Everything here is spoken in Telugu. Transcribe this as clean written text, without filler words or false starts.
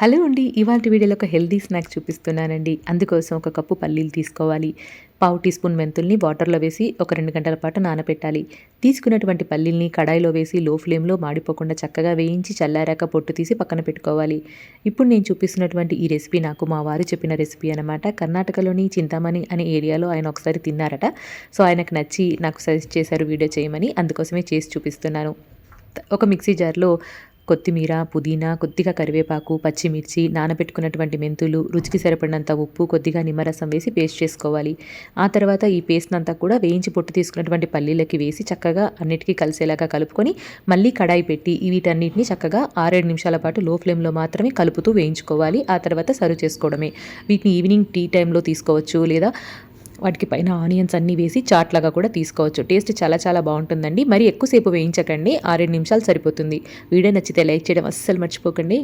హలో అండి. ఇవాల్టి వీడియోలో ఒక హెల్తీ స్నాక్ చూపిస్తున్నానండి. అందుకోసం ఒక కప్పు పల్లీలు తీసుకోవాలి. పావు టీ స్పూన్ మెంతుల్ని వాటర్‌లో వేసి ఒక 2 గంటల పాటు నానబెట్టాలి. తీసుకున్నటువంటి పల్లీల్ని కడాయిలో వేసి లో ఫ్లేమ్‌లో మాడిపోకుండా చక్కగా వేయించి చల్లారాక పొట్టు తీసి పక్కన పెట్టుకోవాలి. ఇప్పుడు నేను చూపిస్తున్నటువంటి ఈ రెసిపీ నాకు మా వారు చెప్పిన రెసిపీ అనమాట. కర్ణాటకలోని చింతామణి అనే ఏరియాలో ఆయన ఒకసారి తిన్నారట. సో, ఆయనకు నచ్చి నాకు సజెస్ట్ చేశారు వీడియో చేయమని. అందుకోసమే చేసి చూపిస్తున్నాను. ఒక మిక్సీ జార్‌లో కొత్తిమీర, పుదీనా, కొద్దిగా కరివేపాకు, పచ్చిమిర్చి, నానబెట్టుకున్నటువంటి మెంతులు, రుచికి సరిపడినంత ఉప్పు, కొద్దిగా నిమ్మరసం వేసి పేస్ట్ చేసుకోవాలి. ఆ తర్వాత ఈ పేస్ట్‌నంతా కూడా వేయించి పొట్టు తీసుకున్నటువంటి పల్లీలకి వేసి చక్కగా అన్నిటికీ కలిసేలాగా కలుపుకొని, మళ్ళీ కడాయి పెట్టి వీటన్నిటిని చక్కగా 6, 7 నిమిషాల పాటు లో ఫ్లేమ్‌లో మాత్రమే కలుపుతూ వేయించుకోవాలి. ఆ తర్వాత సర్వ్ చేసుకోవడమే. వీటిని ఈవినింగ్ టీ టైమ్‌లో తీసుకోవచ్చు, లేదా వాటికి పైన ఆనియన్స్ అన్నీ వేసి చాట్‌లాగా కూడా తీసుకోవచ్చు. టేస్ట్ చాలా చాలా బావుంటుందండి. మరి ఎక్కువ సేపు వేయించకండి. 6, 7 నిమిషాలు సరిపోతుంది. వీడియో నచ్చితే లైక్ చేయడం అస్సలు మర్చిపోకండి.